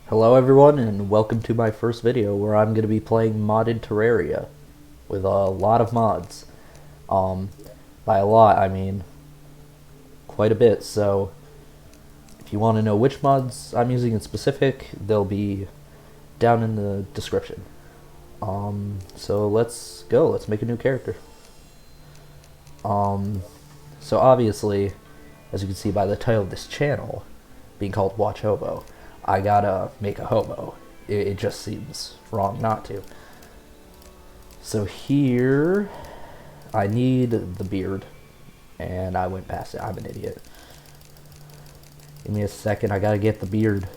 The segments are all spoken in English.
Hello everyone, and welcome to my first video where I'm going to be playing modded Terraria with a lot of mods. By a lot, I mean quite a bit, so if you want to know which mods I'm using in specific, they'll be down in the description. So let's go, let's make a new character. So obviously, as you can see by the title of this channel, being called Watch Hobo, I gotta make a hobo. It just seems wrong not to. So here, I need the beard, and I went past it. I'm an idiot. Give me a second, I gotta get the beard.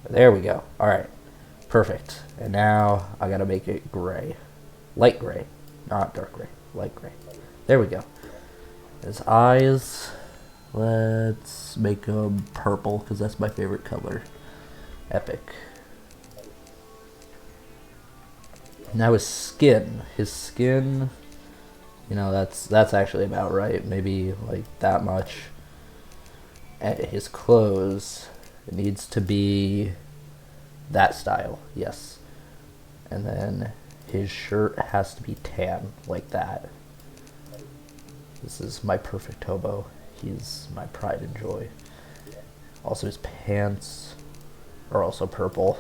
There we go. Alright. Perfect. And now I gotta make it gray. Light gray. Not dark gray. Light gray. There we go. His eyes. Let's make them purple because that's my favorite color. Epic. Now his skin. His skin, you know, that's actually about right. Maybe like that much. And his clothes, it needs to be that style, yes. And then his shirt has to be tan, like that. This is my perfect hobo. He's my pride and joy. Also, his pants are also purple.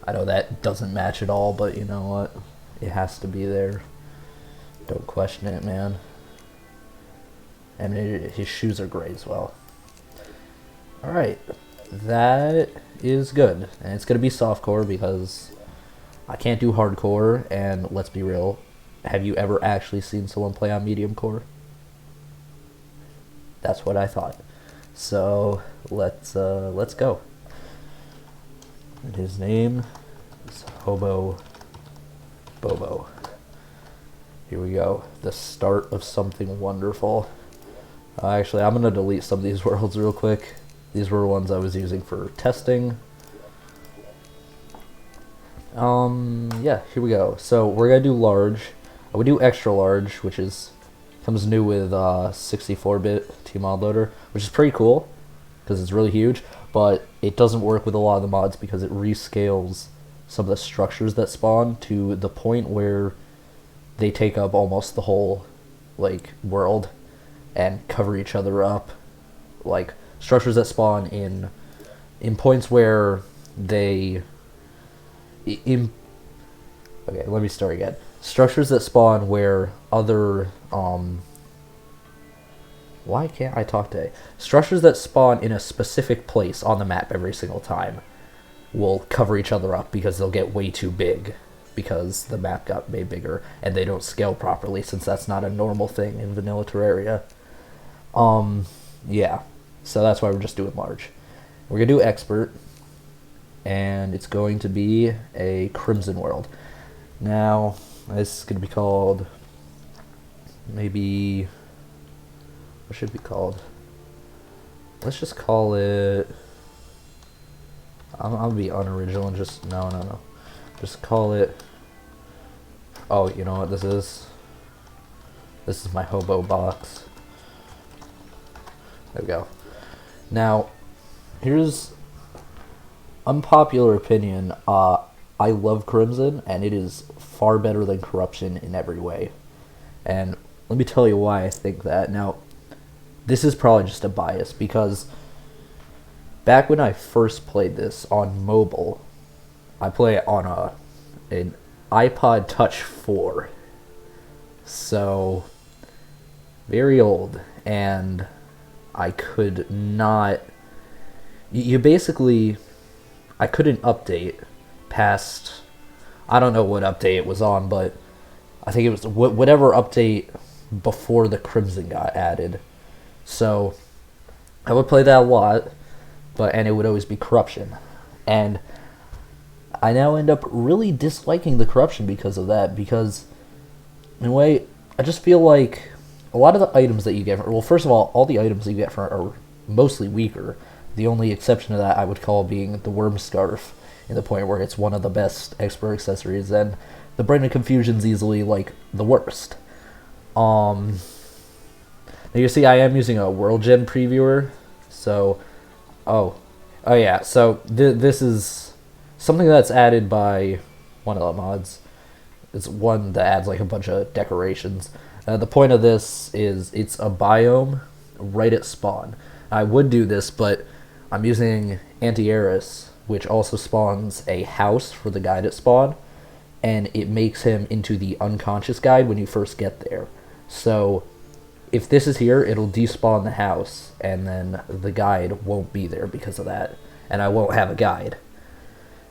I know that doesn't match at all, but you know what? It has to be there. Don't question it, man. And his shoes are gray as well. Alright. That is good, and it's gonna be softcore because I can't do hardcore, and let's be real, have you ever actually seen someone play on medium core? That's what I thought. So let's go. And his name is Hobo Bobo. Here we go, the start of something wonderful. Actually, I'm gonna delete some of these worlds real quick. These were ones I was using for testing. Yeah, here we go. So we're gonna do large. I would do extra large, which comes new with 64-bit T-Mod loader, which is pretty cool because it's really huge. But it doesn't work with a lot of the mods because it rescales some of the structures that spawn to the point where they take up almost the whole world and cover each other up. Like structures that spawn in points where they okay, let me start again. Structures that spawn where other why can't I talk today? Structures that spawn in a specific place on the map every single time will cover each other up because they'll get way too big because the map got made bigger and they don't scale properly since that's not a normal thing in vanilla Terraria. Yeah. So that's why we're just doing large. We're going to do expert, and it's going to be a Crimson world. Now, this is going to be called, maybe, what should it be called? Let's just call it, I'm going to be unoriginal and just, no. Just call it, oh, you know what this is? This is my hobo box. There we go. Now, here's unpopular opinion. I love Crimson, and it is far better than Corruption in every way. And let me tell you why I think that. Now, this is probably just a bias, because back when I first played this on mobile, I play it on an iPod Touch 4. So, very old, and I could not, you basically, I couldn't update past, I don't know what update it was on, but I think it was whatever update before the Crimson got added. So I would play that a lot, and it would always be Corruption. And I now end up really disliking the Corruption because of that, because in a way, I just feel like a lot of the items that you get, well, first of all the items that you get are mostly weaker. The only exception to that I would call being the Worm Scarf, in the point where it's one of the best expert accessories, and the Brain of Confusion's easily like the worst. Now you see I am using a WorldGen Previewer, so oh yeah, so this is something that's added by one of the mods. It's one that adds like a bunch of decorations. The point of this is it's a biome right at spawn. I would do this, but I'm using Anti-Aris, which also spawns a house for the guide at spawn, and it makes him into the unconscious guide when you first get there. So if this is here, it'll despawn the house, and then the guide won't be there because of that, and I won't have a guide.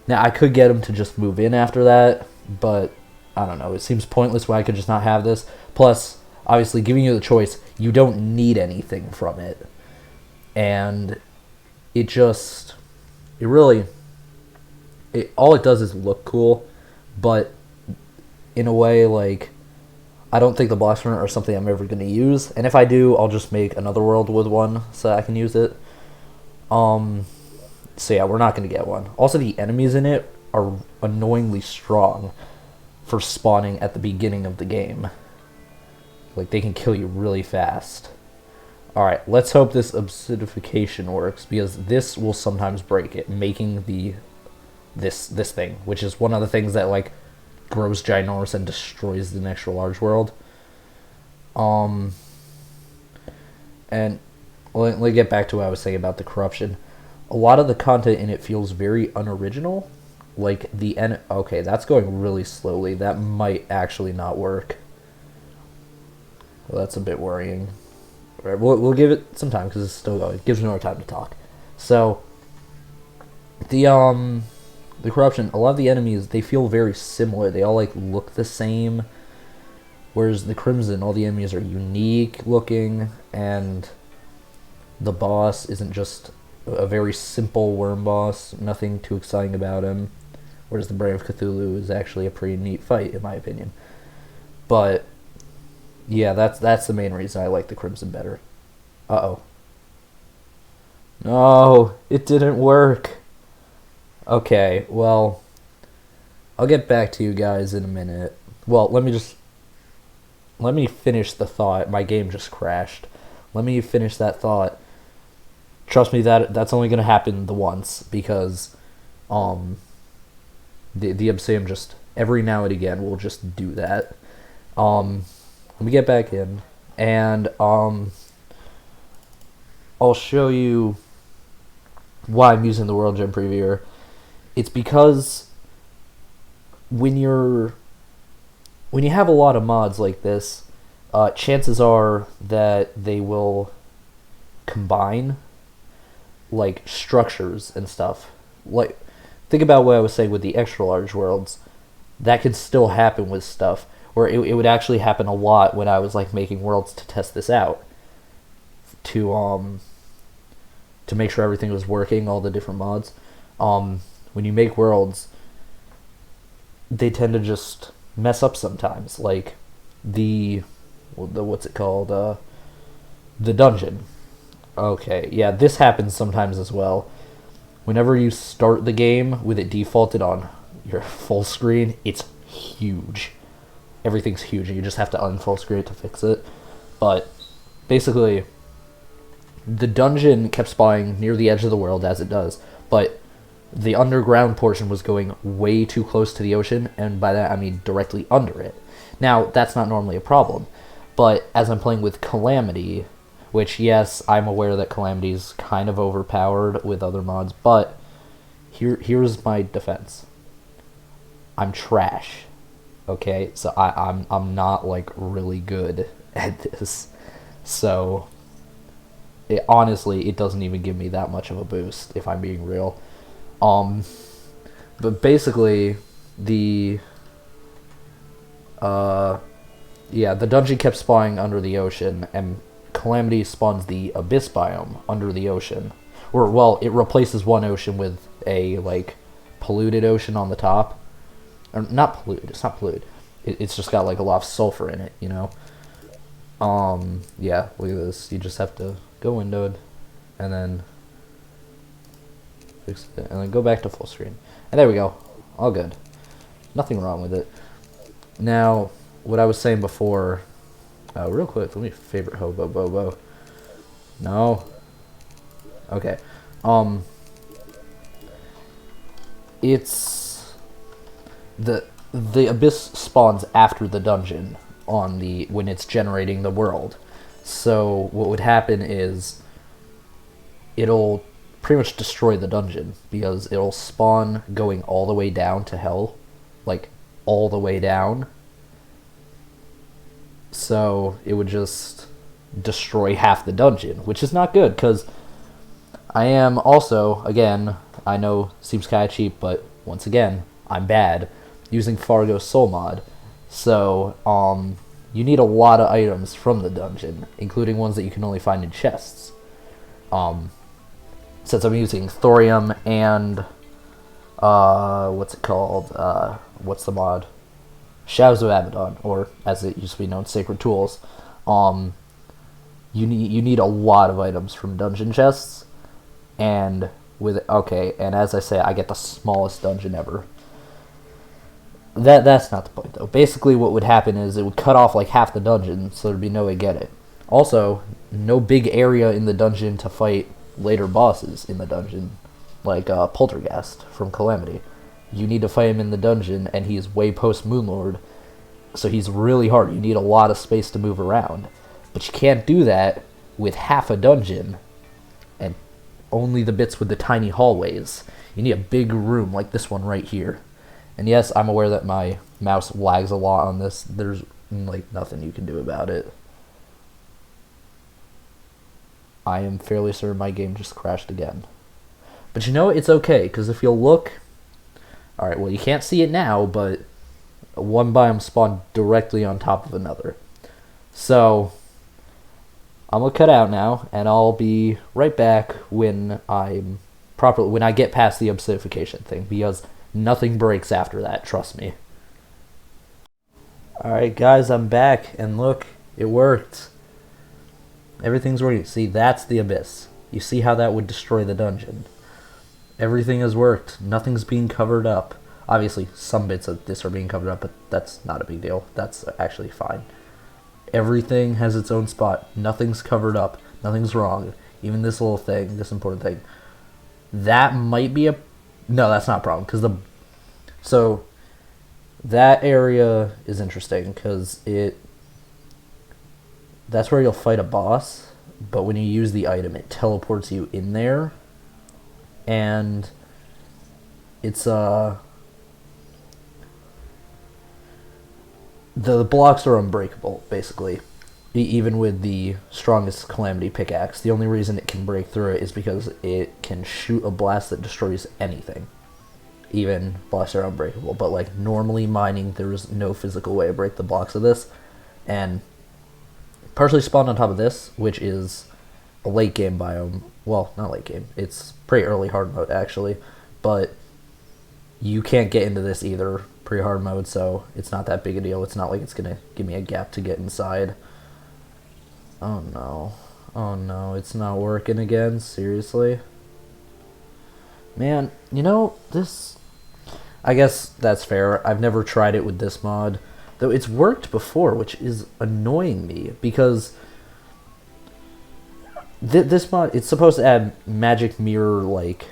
Now, I could get him to just move in after that, but I don't know. It seems pointless why I could just not have this. Plus, obviously, giving you the choice, you don't need anything from it. And it really, all it does is look cool, but in a way, like, I don't think the blocks from it are something I'm ever going to use. And if I do, I'll just make another world with one so I can use it. So yeah, we're not going to get one. Also, the enemies in it are annoyingly strong for spawning at the beginning of the game. Like, they can kill you really fast. Alright, let's hope this obsidification works, because this will sometimes break it, making this thing, which is one of the things that, like, grows ginormous and destroys the extra large world. And let me get back to what I was saying about the corruption. A lot of the content in it feels very unoriginal. Like, okay, that's going really slowly. That might actually not work. Well, that's a bit worrying. All right, we'll give it some time, because it's still going. It gives me more time to talk. So, the corruption, a lot of the enemies, they feel very similar. They all, like, look the same. Whereas the Crimson, all the enemies are unique looking, and the boss isn't just a very simple worm boss. Nothing too exciting about him. Whereas the Brain of Cthulhu is actually a pretty neat fight, in my opinion. But yeah, that's the main reason I like the Crimson better. Uh-oh. No, it didn't work. Okay, well, I'll get back to you guys in a minute. Well, let me finish the thought. My game just crashed. Let me finish that thought. Trust me, that's only going to happen the once, because the Obsidian just every now and again will just do that. Let me get back in, and I'll show you why I'm using the WorldGen Previewer. It's because when you have a lot of mods like this, chances are that they will combine like structures and stuff. Like, think about what I was saying with the extra large worlds. That could still happen with stuff, or it would actually happen a lot when I was like making worlds to test this out, to make sure everything was working, all the different mods. When you make worlds, they tend to just mess up sometimes. Like the what's it called? The dungeon. Okay, yeah, this happens sometimes as well. Whenever you start the game with it defaulted on your full screen, it's huge. Everything's huge, and you just have to unfull screen it to fix it. But basically, the dungeon kept spawning near the edge of the world, as it does, but the underground portion was going way too close to the ocean, and by that I mean directly under it. Now, that's not normally a problem, but as I'm playing with Calamity, which, yes, I'm aware that Calamity's kind of overpowered with other mods, but here's my defense. I'm trash. Okay, so I'm not like really good at this. So honestly, it doesn't even give me that much of a boost, if I'm being real. But basically, the dungeon kept spawning under the ocean, and Calamity spawns the Abyss biome under the ocean. Or, well, it replaces one ocean with a, like, polluted ocean on the top. Or, not polluted, it's not polluted. It's just got, like, a lot of sulfur in it, you know? Yeah, look at this. You just have to go windowed, and then fix it, and then go back to full screen. And there we go. All good. Nothing wrong with it. Now, what I was saying before, real quick, let me favorite Hobo Bobo. No. Okay. It's the abyss spawns after the dungeon on the when it's generating the world. So what would happen is it'll pretty much destroy the dungeon because it'll spawn going all the way down to hell, like all the way down. So it would just destroy half the dungeon, which is not good because I am also, again, I know seems kind of cheap, but once again, I'm bad, using Fargo soul mod. So, you need a lot of items from the dungeon, including ones that you can only find in chests. Since I'm using Thorium and, what's it called? What's the mod? Shadows of Abaddon, or as it used to be known, Sacred Tools. You need a lot of items from dungeon chests, and and as I say, I get the smallest dungeon ever. That's not the point though. Basically, what would happen is it would cut off like half the dungeon, so there'd be no way to get it. Also, no big area in the dungeon to fight later bosses in the dungeon, like Poltergeist from Calamity. You need to fight him in the dungeon, and he's way post Moonlord, so he's really hard. You need a lot of space to move around, but you can't do that with half a dungeon and only the bits with the tiny hallways. You need a big room like this one right here. And yes, I'm aware that my mouse lags a lot on this. There's like nothing you can do about it. I am fairly certain my game just crashed again. But you know, it's okay, because if you'll look... Alright, well you can't see it now, but one biome spawned directly on top of another. So, I'm going to cut out now, and I'll be right back when when I get past the obsidification thing, because nothing breaks after that, trust me. Alright guys, I'm back, and look, it worked. Everything's working. See, that's the abyss. You see how that would destroy the dungeon. Everything has worked. Nothing's being covered up. Obviously, some bits of this are being covered up, but that's not a big deal. That's actually fine. Everything has its own spot. Nothing's covered up. Nothing's wrong. Even this little thing, this important thing. That might be a... No, that's not a problem, because So, that area is interesting, because that's where you'll fight a boss, but when you use the item, it teleports you in there, and it's, the blocks are unbreakable, basically, even with the strongest Calamity pickaxe. The only reason it can break through it is because it can shoot a blast that destroys anything. Even blocks are unbreakable, but like normally mining, there is no physical way to break the blocks of this, and partially spawned on top of this, which is a late game biome. Well, not late game, it's pretty early hard mode actually, but you can't get into this either pre-hard mode, so it's not that big a deal. It's not like it's gonna give me a gap to get inside. Oh no. Oh no, it's not working again, seriously? Man, you know, this... I guess that's fair. I've never tried it with this mod, though it's worked before, which is annoying me, because this mod, it's supposed to add magic mirror, like,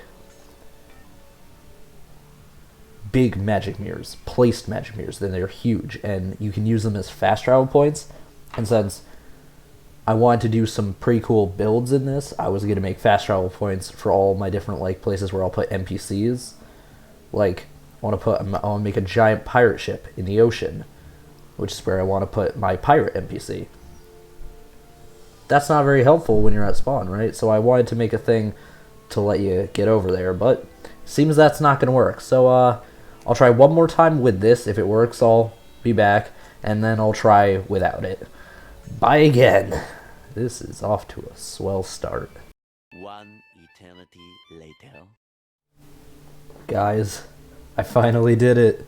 big magic mirrors, placed magic mirrors, then they're huge, and you can use them as fast travel points, and since I wanted to do some pretty cool builds in this, I was going to make fast travel points for all my different, like, places where I'll put NPCs, like... I want to make a giant pirate ship in the ocean, which is where I want to put my pirate NPC. That's not very helpful when you're at spawn, right? So I wanted to make a thing to let you get over there, but seems that's not going to work. So I'll try one more time with this. If it works, I'll be back, and then I'll try without it. Bye again. This is off to a swell start. One eternity later. Guys, I finally did it.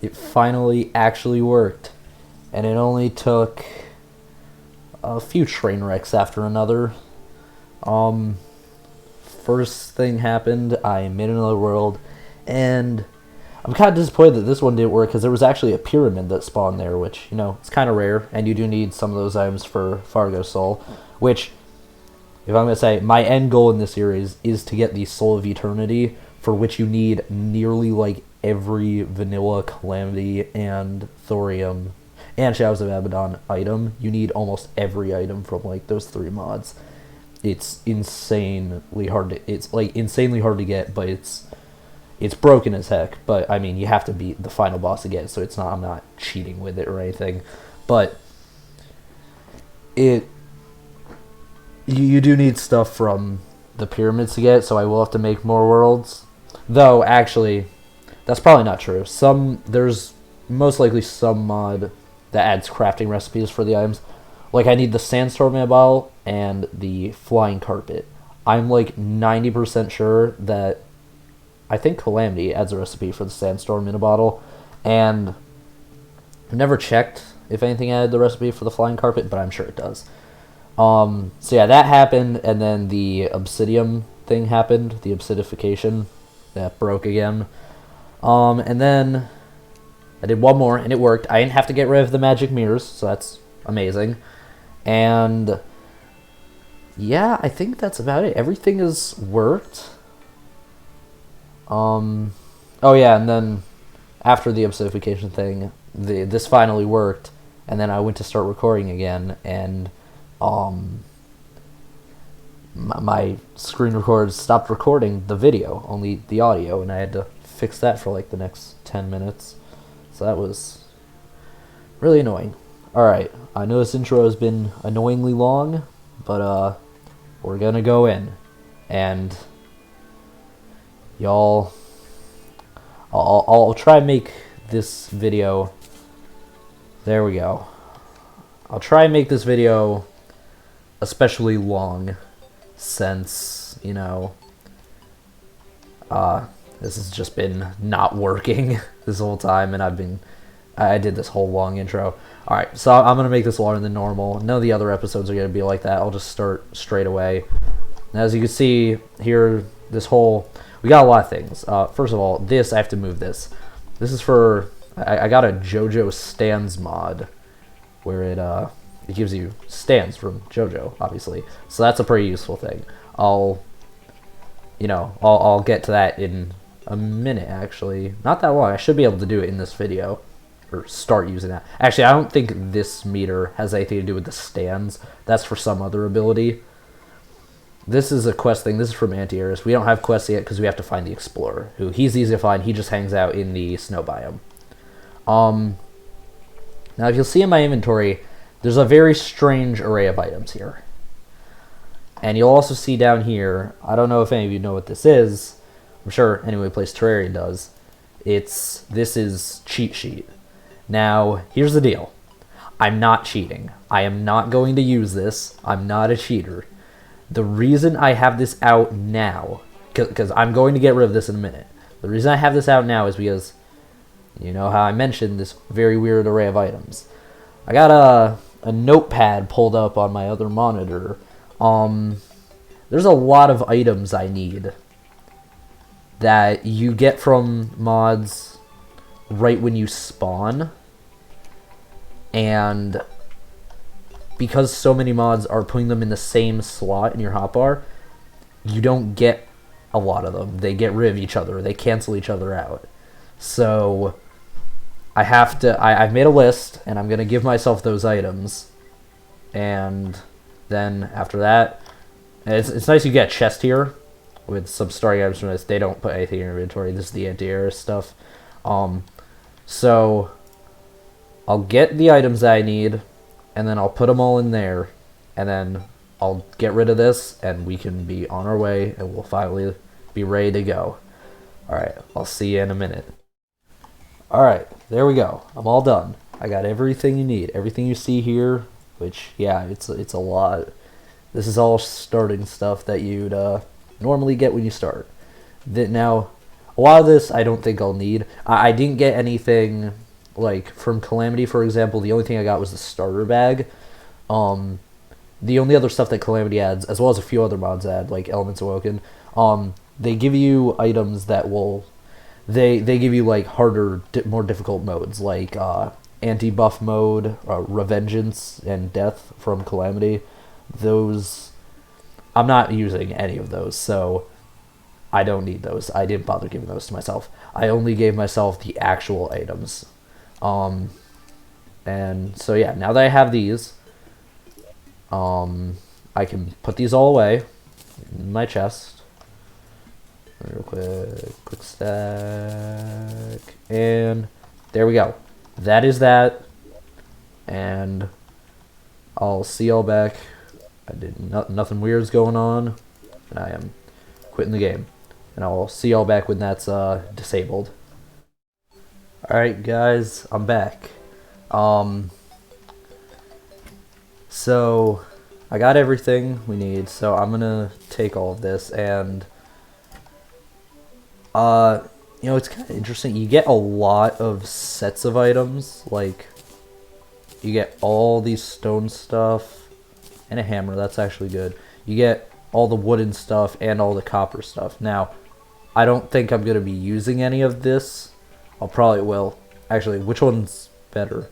It finally actually worked. And it only took a few train wrecks after another. First thing happened, I made another world, and I'm kind of disappointed that this one didn't work because there was actually a pyramid that spawned there, which, you know, it's kind of rare, and you do need some of those items for Fargo Soul, which, if I'm going to say, my end goal in this series is to get the Soul of Eternity, for which you need nearly, like, every vanilla Calamity and Thorium and Shadows of Abaddon item. You need almost every item from, like, those 3 mods. It's insanely hard to get, but it's broken as heck. But I mean, you have to beat the final boss again, so it's not, I'm not cheating with it or anything. But you do need stuff from the pyramids to get, so I will have to make more worlds. Though actually, that's probably not true. There's most likely some mod that adds crafting recipes for the items. Like, I need the Sandstorm in a bottle and the Flying Carpet. I'm like 90% sure that I think Calamity adds a recipe for the Sandstorm in a bottle, and I've never checked if anything added the recipe for the Flying Carpet, but I'm sure it does. So yeah, that happened, and then the Obsidian thing happened, the obsidification that broke again. And then I did one more, and it worked. I didn't have to get rid of the magic mirrors, so that's amazing. And yeah, I think that's about it. Everything has worked. Oh yeah, and then after the obsidification thing, this finally worked, and then I went to start recording again, and my screen recorder stopped recording the video, only the audio, and I had to fix that for like the next 10 minutes. So that was really annoying. Alright, I know this intro has been annoyingly long, but we're gonna go in, and y'all, I'll try and make this video, there we go, I'll try and make this video especially long, since, you know, this has just been not working this whole time, and I did this whole long intro. Alright, so I'm going to make this longer than normal. None of the other episodes are going to be like that. I'll just start straight away. And as you can see here, we got a lot of things. First of all, I have to move this. This is for, I got a JoJoStands mod, where it gives you stands from JoJo, obviously. So that's a pretty useful thing. I'll get to that in a minute, actually. Not that long. I should be able to do it in this video, or start using that. Actually, I don't think this meter has anything to do with the stands. That's for some other ability. This is a quest thing. This is from Anti-Aris. We don't have quests yet because we have to find the Explorer, who he's easy to find. He just hangs out in the snow biome. Now, if you'll see in my inventory, there's a very strange array of items here. And you'll also see down here, I don't know if any of you know what this is. I'm sure anyone who plays Terraria does. This is cheat sheet. Now, here's the deal. I'm not cheating. I am not going to use this. I'm not a cheater. The reason I have this out now, because I'm going to get rid of this in a minute. The reason I have this out now is because, you know how I mentioned this very weird array of items. I got a notepad pulled up on my other monitor. There's a lot of items I need that you get from mods right when you spawn, and because so many mods are putting them in the same slot in your hotbar, you don't get a lot of them. They get rid of each other. They cancel each other out. So I've made a list, and I'm going to give myself those items, and then after that, it's nice you get a chest here with some starting items from this. They don't put anything in your inventory. This is the Anti-Aris stuff. So I'll get the items that I need, and then I'll put them all in there, and then I'll get rid of this, and we can be on our way, and we'll finally be ready to go. Alright, I'll see you in a minute. Alright, there we go. I'm all done. I got everything you need. Everything you see here, which, yeah, it's a lot. This is all starting stuff that you'd normally get when you start. Now, a lot of this I don't think I'll need. I didn't get anything, like, from Calamity, for example. The only thing I got was the starter bag. The only other stuff that Calamity adds, as well as a few other mods add, like Elements Awoken, they give you items that will they give you like harder, more difficult modes like anti-buff mode, Revengeance, and Death from Calamity. Those I'm not using any of those, so I don't need those. I didn't bother giving those to myself. I only gave myself the actual items. And so yeah, now that I have these, I can put these all away in my chest. Real quick stack, and there we go. That is that, and I'll see y'all back. I did nothing weird's going on, and I am quitting the game. And I'll see y'all back when that's disabled. Alright guys, I'm back. So I got everything we need, so I'm gonna take all of this, and you know, it's kind of interesting. You get a lot of sets of items, like you get all these stone stuff and a hammer. That's actually good. You get all the wooden stuff and all the copper stuff. Now, I don't think I'm going to be using any of this. I'll probably will. Actually, which one's better?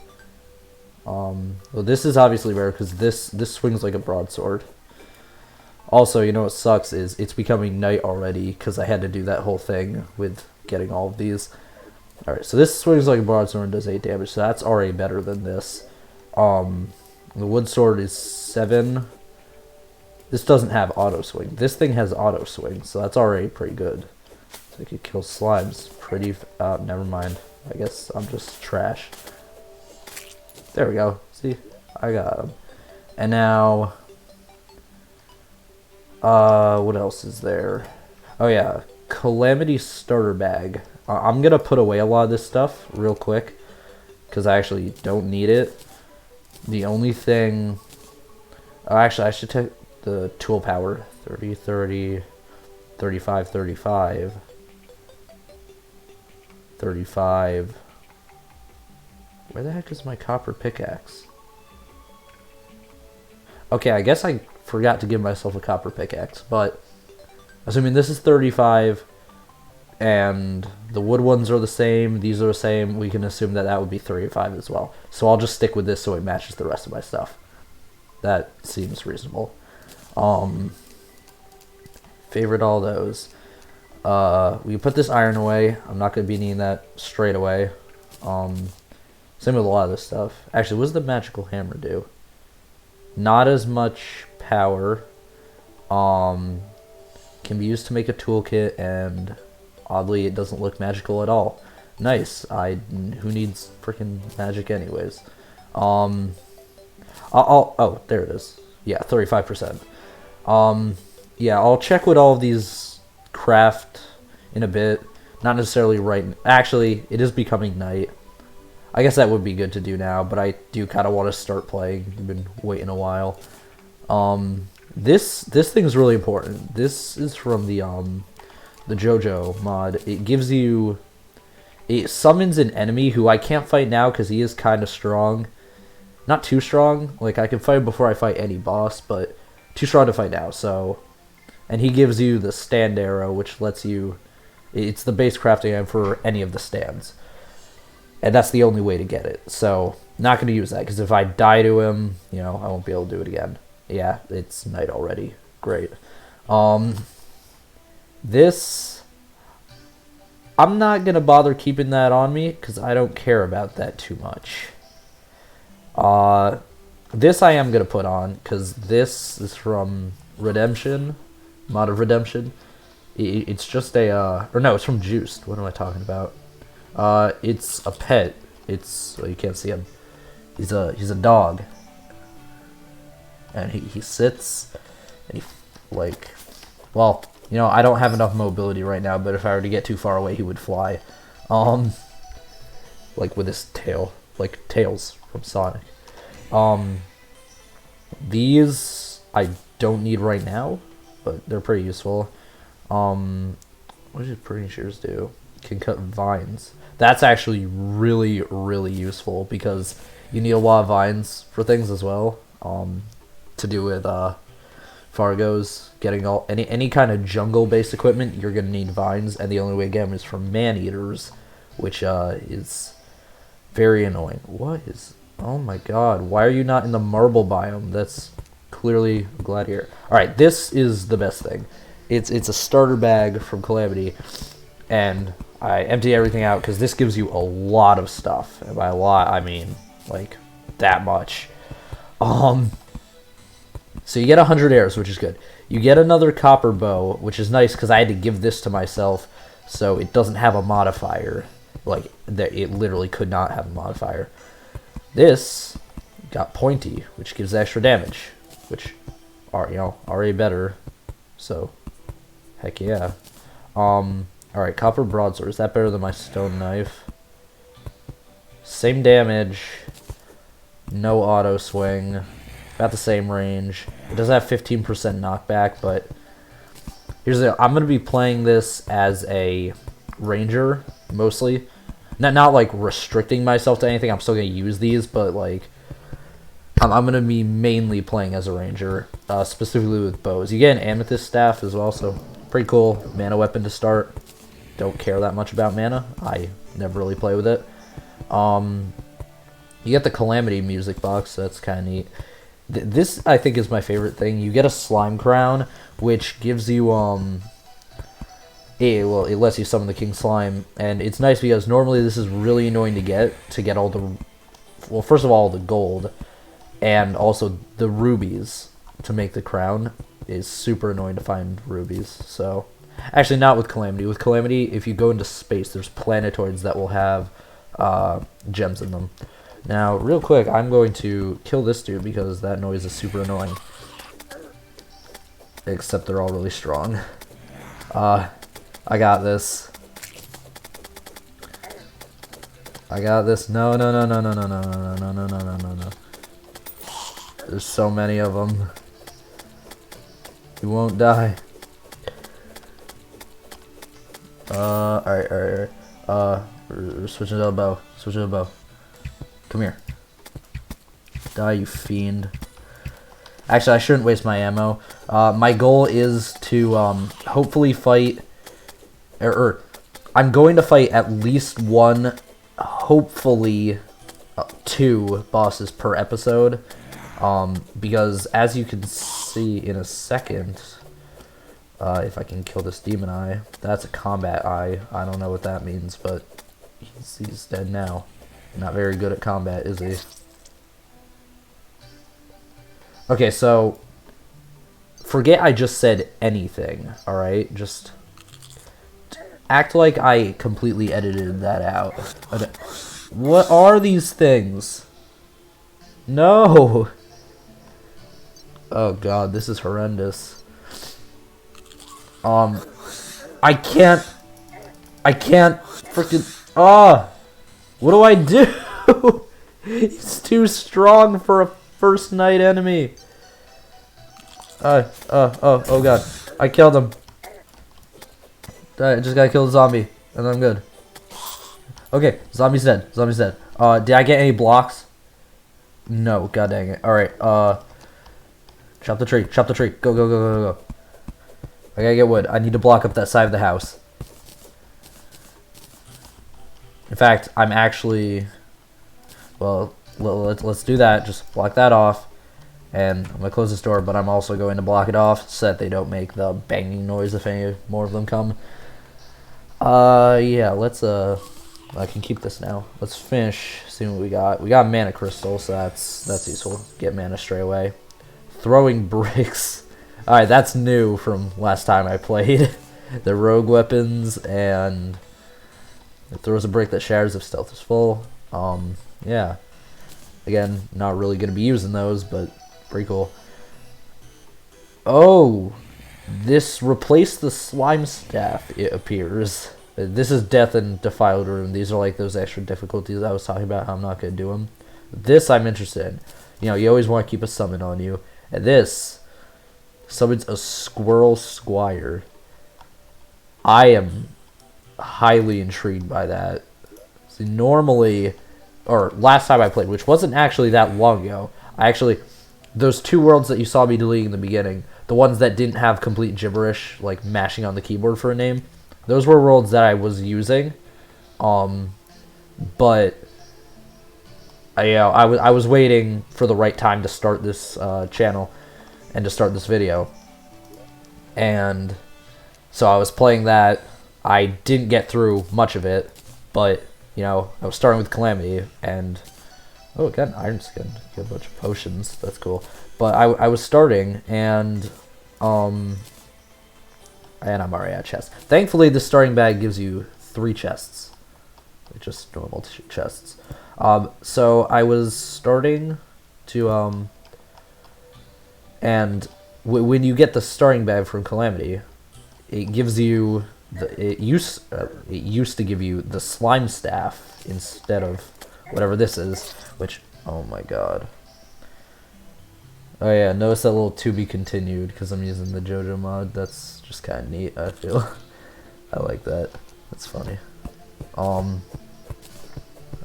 Well, this is obviously better because this swings like a broadsword. Also, you know what sucks is it's becoming night already because I had to do that whole thing with getting all of these. Alright, so this swings like a broadsword and does 8 damage, so that's already better than this. The wood sword is 7. This doesn't have auto swing. This thing has auto swing, so that's already pretty good. So I could kill slimes pretty... never mind. I guess I'm just trash. There we go. See? I got him. And now... what else is there? Oh yeah, Calamity starter bag. I'm gonna put away a lot of this stuff real quick because I actually don't need it. The only thing... Oh, actually, I should take the tool power. 30, 30, 35, 35, 35. Where the heck is my copper pickaxe? Okay, I guess I forgot to give myself a copper pickaxe, but assuming this is 35 and the wood ones are the same, these are the same, we can assume that that would be 35 as well. So I'll just stick with this so it matches the rest of my stuff. That seems reasonable. Favorite all those. We put this iron away. I'm not going to be needing that straight away. Same with a lot of this stuff. Actually, what does the magical hammer do? Not as much power. Can be used to make a toolkit, and oddly, it doesn't look magical at all. Nice. Who needs freaking magic anyways? Oh, there it is. Yeah, 35%. Yeah, I'll check what all of these craft in a bit. Not necessarily right. Actually, it is becoming night. I guess that would be good to do now, but I do kind of want to start playing. I've been waiting a while. This thing is really important. This is from the JoJo mod. It gives you... It summons an enemy who I can't fight now because he is kind of strong. Not too strong. Like, I can fight him before I fight any boss, but too strong to fight now, so... And he gives you the stand arrow, which lets you... It's the base crafting item for any of the stands. And that's the only way to get it. So, not going to use that, because if I die to him, you know, I won't be able to do it again. Yeah, it's night already. Great. This... I'm not going to bother keeping that on me, because I don't care about that too much. This I am going to put on, because this is from Redemption. Mod of Redemption. It's just a, or no, it's from Juiced. What am I talking about? It's a pet. It's, well, you can't see him. He's a dog. And he sits, and he, like, well, you know, I don't have enough mobility right now, but if I were to get too far away, he would fly. Like with his tail, like Tails from Sonic. These I don't need right now, but they're pretty useful. What does pruning shears do? Can cut vines. That's actually really, really useful because you need a lot of vines for things as well. To do with Fargos, getting any kind of jungle-based equipment, you're gonna need vines, and the only way to get them is from man-eaters, which is very annoying. What is... Oh my god, why are you not in the marble biome? That's clearly a gladiator. Alright, this is the best thing. It's a starter bag from Calamity, and I empty everything out because this gives you a lot of stuff. And by a lot, I mean, like, that much. So you get 100 airs, which is good. You get another copper bow, which is nice because I had to give this to myself, so it doesn't have a modifier. Like, it literally could not have a modifier. This got pointy, which gives extra damage, which are, you know, already better. So, heck yeah. Alright, copper broadsword. Is that better than my stone knife? Same damage. No auto swing. About the same range. It does have 15% knockback, but here's the... I'm going to be playing this as a ranger, mostly. Not like restricting myself to anything. I'm still going to use these, but like I'm going to be mainly playing as a ranger, specifically with bows. You get an amethyst staff as well, so pretty cool mana weapon to start. Don't care that much about mana. I never really play with it. You get the Calamity music box, so that's kind of neat. This, I think, is my favorite thing. You get a slime crown, which gives you, it lets you summon the King Slime, and it's nice because normally this is really annoying to get all the, well, first of all, the gold, and also the rubies to make the crown is super annoying to find rubies, so... Actually, not with Calamity. With Calamity, if you go into space, there's planetoids that will have gems in them. Now, real quick, I'm going to kill this dude because that noise is super annoying. Except they're all really strong. I got this. I got this. No, no, no, no, no, no, no, no, no, no, no, no, no, no. There's so many of them. You won't die. Alright. We're switching to a bow. Switching to a bow. Come here. Die, you fiend. Actually, I shouldn't waste my ammo. My goal is to hopefully fight... I'm going to fight at least one, hopefully 2 bosses per episode. Because as you can see in a second... if I can kill this demon eye. That's a combat eye. I don't know what that means, but he's dead now. Not very good at combat, is he? Okay, so... Forget I just said anything, alright? Just... Act like I completely edited that out. What are these things? No! Oh god, this is horrendous. I can't freaking... What do I do? He's too strong for a first night enemy. Oh god. I killed him. I just gotta kill the zombie, and I'm good. Okay, zombie's dead. Zombie's dead. Did I get any blocks? No, god dang it. Alright, chop the tree. Chop the tree. Go, go, go, go, go. I gotta get wood. I need to block up that side of the house. In fact, I'm actually... Well, let's do that. Just block that off. And I'm gonna close this door, but I'm also going to block it off so that they don't make the banging noise if any more of them come. Yeah, let's, I can keep this now. Let's finish, see what we got. We got mana crystal, so that's useful. Get mana straight away. Throwing bricks. Alright, that's new from last time I played. The rogue weapons, and it throws a brick that shatters if stealth is full. Yeah. Again, not really going to be using those, but pretty cool. Oh! This replaced the slime staff, it appears. This is Death and Defiled Room. These are like those extra difficulties I was talking about, how I'm not going to do them. This I'm interested in. You know, you always want to keep a summon on you. And this... summons a squirrel squire. I am highly intrigued by that. See, normally, or last time I played, which wasn't actually that long ago, those 2 worlds that you saw me deleting in the beginning, the ones that didn't have complete gibberish, like mashing on the keyboard for a name. Those were worlds that I was using, but I was waiting for the right time to start this channel and to start this video, and so I was playing that. I didn't get through much of it, but you know, I was starting with Calamity, and oh, got an iron skin, got a bunch of potions. That's cool. But I was starting, and I'm already at chest. Thankfully, the starting bag gives you 3 chests, just normal chests. So I was starting to and when you get the starting bag from Calamity, it gives you it used to give you the slime staff instead of whatever this is. Which, oh my god. Oh yeah, notice that little to be continued because I'm using the JoJo mod. That's just kind of neat, I feel. I like that. That's funny. I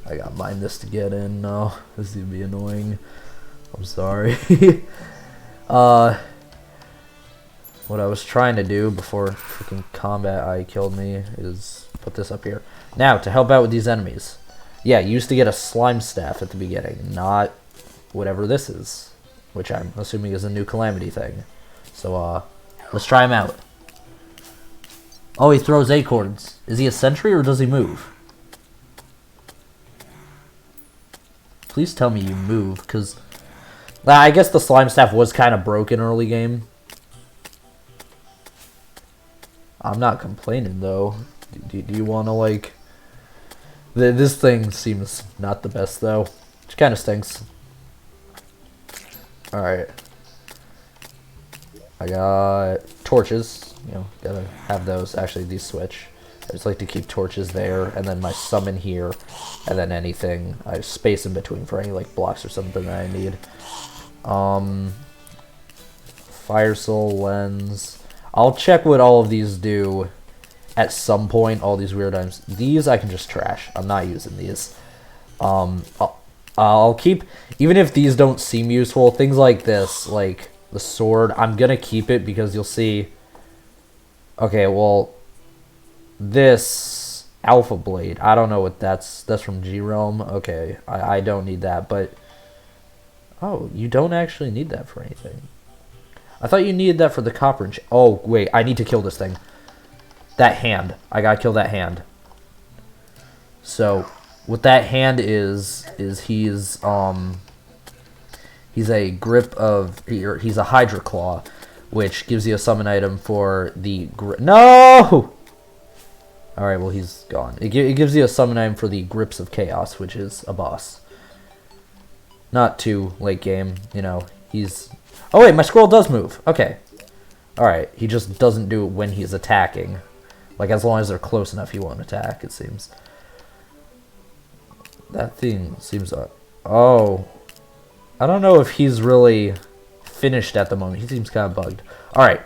gotta mine this to get in. No, this is gonna be annoying. I'm sorry. What I was trying to do before freaking combat eye killed me is put this up here. Now, to help out with these enemies. Yeah, you used to get a slime staff at the beginning, not whatever this is, which I'm assuming is a new Calamity thing. So, let's try him out. Oh, he throws acorns. Is he a sentry or does he move? Please tell me you move, because I guess the slime staff was kind of broken early game. I'm not complaining, though. Do you want to, like... This thing seems not the best, though. Which kind of stinks. Alright. I got torches. You know, gotta have those. Actually, these switch. I just like to keep torches there, and then my summon here, and then anything. I have space in between for any, like, blocks or something that I need. Fire Soul, Lens. I'll check what all of these do at some point, all these weird items. These I can just trash. I'm not using these. I'll keep, even if these don't seem useful, things like this, like the sword, I'm gonna keep it because you'll see. Okay, well, this Alpha Blade, I don't know what that's from GRealm. Okay, I don't need that, but oh, you don't actually need that for anything. I thought you needed that for the copper. Oh, wait, I need to kill this thing. That hand. I gotta kill that hand. So, what that hand is he's a grip of, he's a Hydra Claw, which gives you a summon item for the no! Alright, well, he's gone. It gives you a summon item for the Grips of Chaos, which is a boss. Not too late game, you know, he's... Oh wait, my scroll does move. Okay. Alright, he just doesn't do it when he's attacking. Like, as long as they're close enough, he won't attack, it seems. That thing seems... oh. I don't know if he's really finished at the moment. He seems kind of bugged. Alright.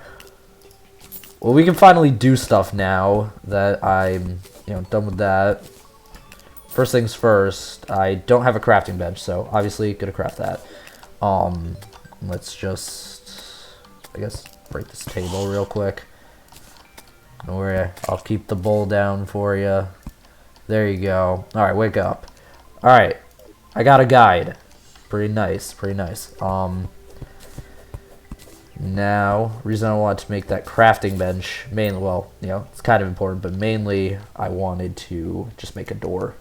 Well, we can finally do stuff now that I'm, you know, done with that. First things first, I don't have a crafting bench, so obviously gonna craft that. Let's just, I guess, break this table real quick. Don't worry, I'll keep the bowl down for you. There you go. Alright, wake up. Alright, I got a guide. Pretty nice, pretty nice. Now, reason I wanted to make that crafting bench, mainly, well, you know, it's kind of important, but mainly I wanted to just make a door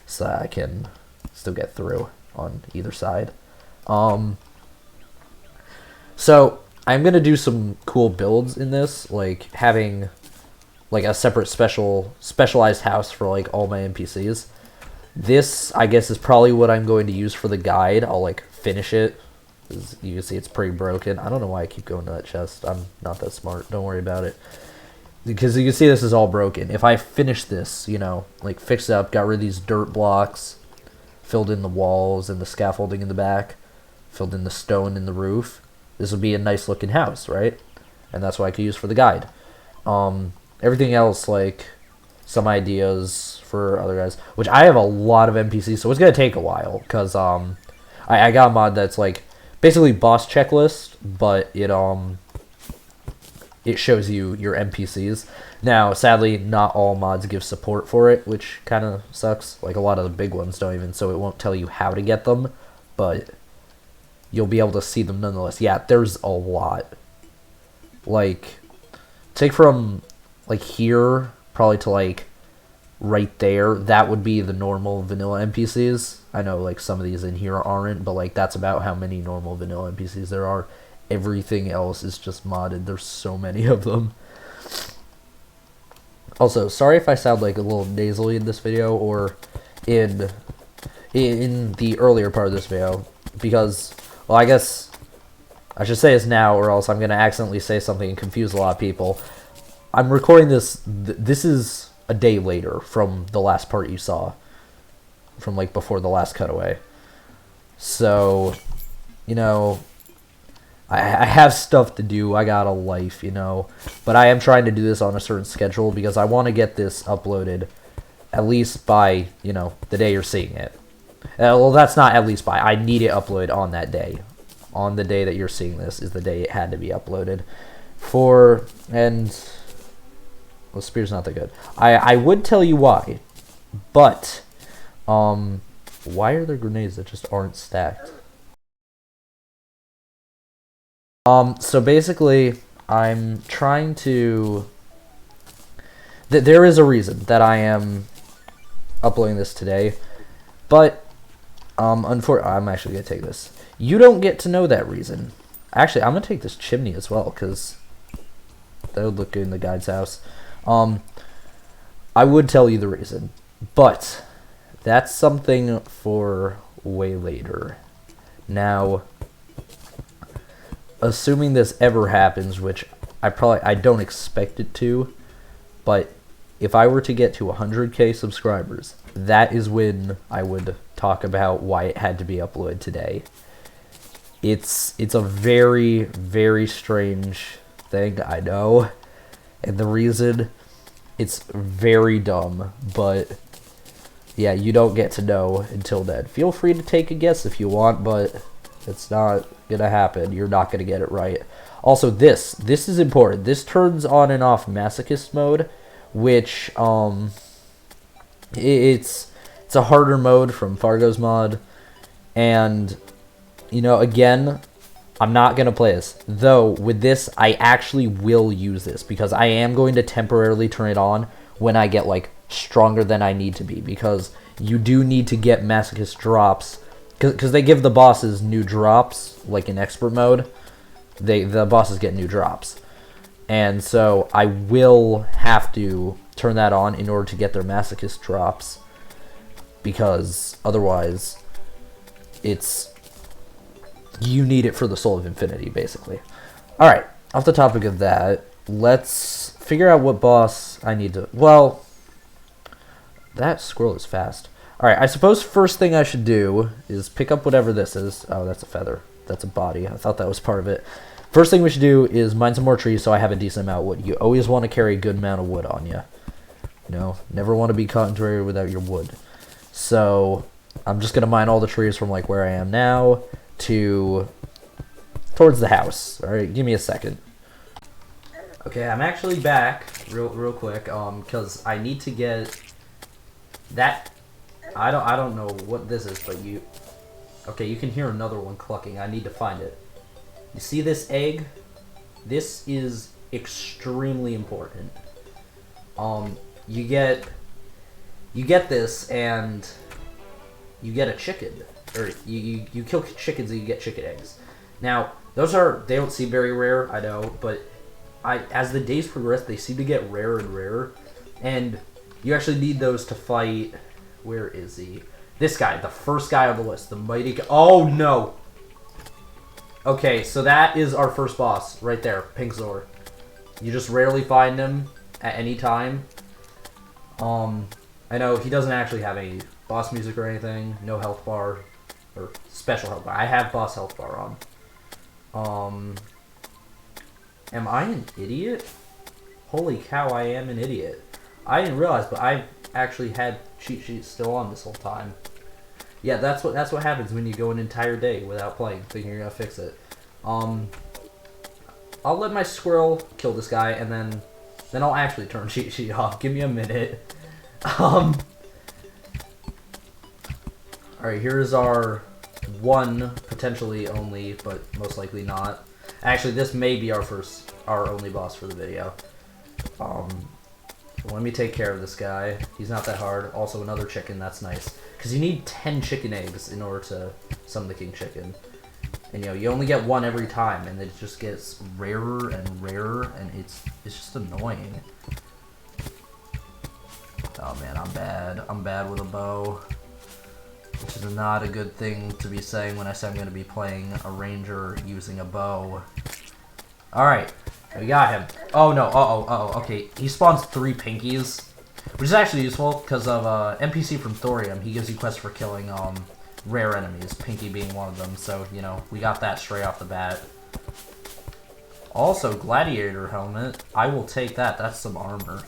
so that I can still get through on either side. So, I'm going to do some cool builds in this, like having like a separate specialized house for like all my NPCs. This, I guess, is probably what I'm going to use for the guide. I'll like finish it. As you can see, it's pretty broken. I don't know why I keep going to that chest. I'm not that smart. Don't worry about it. Because you can see this is all broken. If I finish this, you know, like fix it up, got rid of these dirt blocks, filled in the walls and the scaffolding in the back, filled in the stone in the roof, this would be a nice looking house, right? And that's what I could use for the guide. Everything else, like some ideas for other guys, which I have a lot of NPCs, so it's gonna take a while because I got a mod that's like basically boss checklist, but it it shows you your NPCs. Now, sadly, not all mods give support for it, which kind of sucks. Like, a lot of the big ones don't even, so it won't tell you how to get them, but you'll be able to see them nonetheless. Yeah, there's a lot. Like, take from, like, here, probably to, like, right there. That would be the normal vanilla NPCs. I know, like, some of these in here aren't, but, like, that's about how many normal vanilla NPCs there are. Everything else is just modded. There's so many of them. Also, sorry if I sound like a little nasally in this video or in the earlier part of this video, because, well, I guess I should say this now or else I'm going to accidentally say something and confuse a lot of people. I'm recording this, this is a day later from the last part you saw, from, like, before the last cutaway. So, you know, I have stuff to do, I got a life, you know, but I am trying to do this on a certain schedule because I want to get this uploaded at least by, you know, the day you're seeing it. Well, that's not at least by, I need it uploaded on that day. On the day that you're seeing this is the day it had to be uploaded. And, well, Spear's not that good. I would tell you why, but, why are there grenades that just aren't stacked? So basically, I'm trying to... There is a reason that I am uploading this today, but, unfortunately, I'm actually going to take this. You don't get to know that reason. Actually, I'm going to take this chimney as well, because that would look good in the guide's house. I would tell you the reason, but that's something for way later. Now, assuming this ever happens, which I don't expect it to, but if I were to get to 100k subscribers, that is when I would talk about why it had to be uploaded today. It's a very, very strange thing, I know, and the reason, it's very dumb, but yeah, you don't get to know until then. Feel free to take a guess if you want, but it's not gonna happen. You're not gonna get it right. Also, this is important. This turns on and off masochist mode, which it's a harder mode from Fargo's mod, and you know, again, I'm not gonna play this. Though with this, I actually will use this because I am going to temporarily turn it on when I get like stronger than I need to be, because you do need to get masochist drops. Because they give the bosses new drops, like in expert mode, the bosses get new drops. And so I will have to turn that on in order to get their masochist drops, because otherwise you need it for the Soul of Infinity, basically. Alright, off the topic of that, let's figure out what boss I need to... Well, that squirrel is fast. Alright, I suppose first thing I should do is pick up whatever this is. Oh, that's a feather. That's a body. I thought that was part of it. First thing we should do is mine some more trees so I have a decent amount of wood. You always want to carry a good amount of wood on you. You know, never want to be caught in Terraria without your wood. So, I'm just going to mine all the trees from like where I am now to towards the house. Alright, give me a second. Okay, I'm actually back real quick, because I need to get that... I don't know what this is, but okay, you can hear another one clucking. I need to find it. You see this egg? This is extremely important. You get this and you get a chicken, or you kill chickens and you get chicken eggs. Now, they don't seem very rare, I know, but as the days progress, they seem to get rarer and rarer, and you actually need those to fight. Where is he? This guy, the first guy on the list, the mighty... Oh, no! Okay, so that is our first boss, right there, pinkzor. You just rarely find him at any time. I know he doesn't actually have any boss music or anything, no health bar, or special health bar. I have boss health bar on. Am I an idiot? Holy cow, I am an idiot. I didn't realize, but I've actually had cheat sheets still on this whole time. Yeah, that's what happens when you go an entire day without playing, thinking you're gonna fix it. I'll let my squirrel kill this guy, and then I'll actually turn cheat sheet off. Give me a minute. Alright, here's our one, potentially only, but most likely not. Actually, this may be our only boss for the video. Let me take care of this guy. He's not that hard. Also, another chicken, that's nice. Because you need 10 chicken eggs in order to summon the king chicken. And, you know, you only get one every time, and it just gets rarer and rarer, and it's just annoying. Oh, man, I'm bad. I'm bad with a bow. Which is not a good thing to be saying when I say I'm going to be playing a ranger using a bow. Alright, we got him. Oh no, okay. He spawns 3 pinkies, which is actually useful because of NPC from Thorium. He gives you quests for killing rare enemies, Pinky being one of them. So, you know, we got that straight off the bat. Also, Gladiator Helmet. I will take that. That's some armor.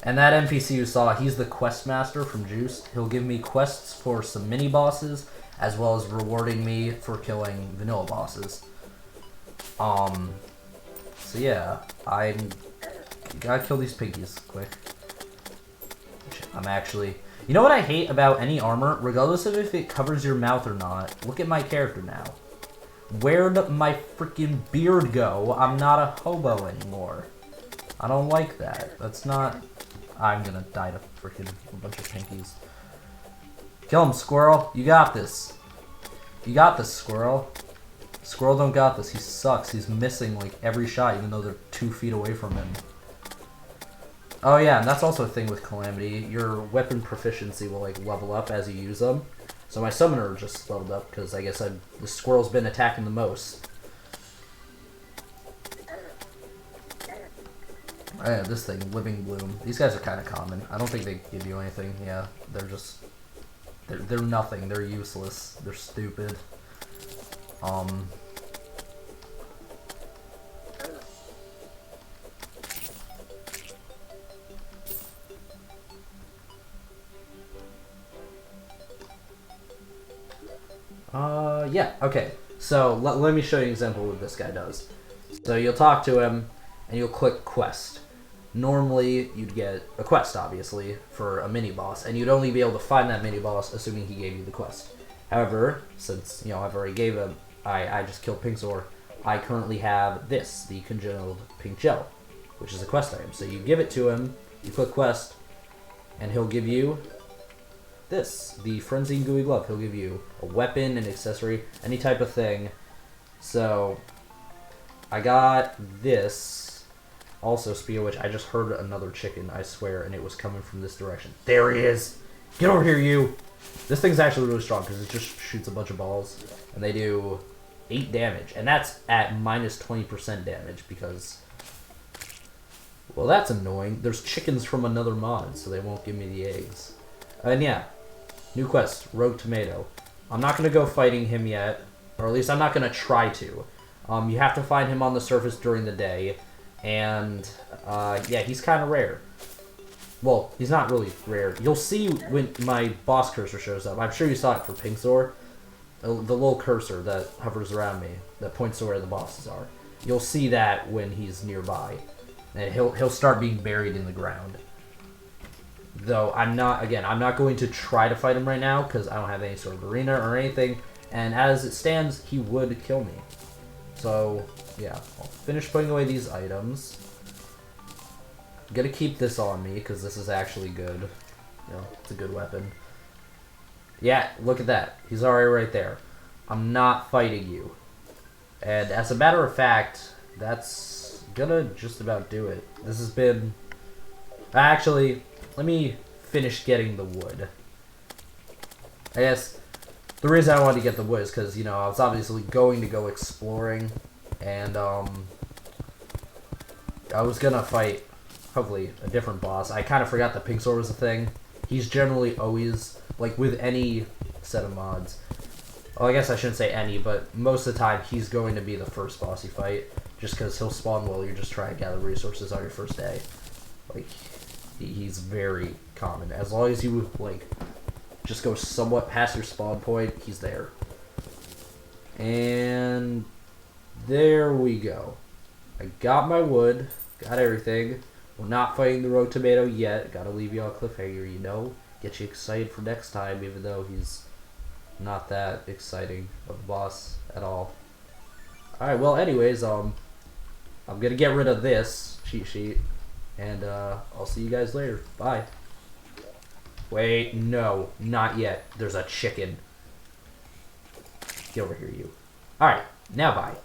And that NPC you saw, he's the quest master from Juiced. He'll give me quests for some mini bosses, as well as rewarding me for killing vanilla bosses. So yeah, I gotta kill these piggies quick. I'm actually, you know what I hate about any armor, regardless of if it covers your mouth or not? Look at my character now. Where'd my freaking beard go? I'm not a hobo anymore. I don't like that. That's not. I'm gonna die to freaking a bunch of pinkies. Kill him, squirrel. You got this. You got this, squirrel. Squirrel don't got this. He sucks. He's missing like every shot, even though they're 2 feet away from him. Oh yeah, and that's also a thing with Calamity. Your weapon proficiency will like level up as you use them. So my summoner just leveled up because I guess the squirrel's been attacking the most. Oh yeah, this thing, Living Bloom. These guys are kind of common. I don't think they give you anything. Yeah, they're just... They're nothing. They're useless. They're stupid. Yeah, okay. So, let me show you an example of what this guy does. So, you'll talk to him, and you'll click Quest. Normally, you'd get a quest, obviously, for a mini-boss, and you'd only be able to find that mini-boss assuming he gave you the quest. However, since, you know, I've already gave him, I just killed pinkzor, I currently have this, the congealed pink gel, which is a quest item. So you give it to him, you click Quest, and he'll give you this, the Frenzied Gooey Glove. He'll give you a weapon, an accessory, any type of thing. So, I got this, also Spear Witch. I just heard another chicken, I swear, and it was coming from this direction. There he is! Get over here, you! This thing's actually really strong because it just shoots a bunch of balls, and they do 8 damage, and that's at minus 20% damage because, well, that's annoying. There's chickens from another mod, so they won't give me the eggs. And yeah, new quest, Rogue Tomato. I'm not going to go fighting him yet, or at least I'm not going to try to. You have to find him on the surface during the day, and yeah, he's kind of rare. Well, he's not really rare. You'll see when my boss cursor shows up. I'm sure you saw it for pinkzor. The little cursor that hovers around me, that points to where the bosses are. You'll see that when he's nearby. And he'll start being buried in the ground. Though, I'm not going to try to fight him right now, because I don't have any sort of arena or anything. And as it stands, he would kill me. So, yeah. I'll finish putting away these items. I'm gonna keep this on me, because this is actually good. You know, it's a good weapon. Yeah, look at that. He's already right there. I'm not fighting you. And as a matter of fact, that's gonna just about do it. This has been... Actually, let me finish getting the wood. I guess the reason I wanted to get the wood is because, you know, I was obviously going to go exploring. And, I was gonna fight, hopefully, a different boss. I kind of forgot that pinkzor was a thing. He's generally always... Like, with any set of mods. Well, I guess I shouldn't say any, but most of the time, he's going to be the first boss you fight. Just because he'll spawn while you're just trying to gather resources on your first day. Like, he's very common. As long as you, like, just go somewhat past your spawn point, he's there. And... There we go. I got my wood. Got everything. We're not fighting the rogue tomato yet. Gotta leave you all cliffhanger, you know? Get you excited for next time, even though he's not that exciting of a boss at all. Alright, well, anyways, I'm gonna get rid of this cheat sheet. And, I'll see you guys later. Bye. Wait, no. Not yet. There's a chicken. Get over here, you. Alright, now bye.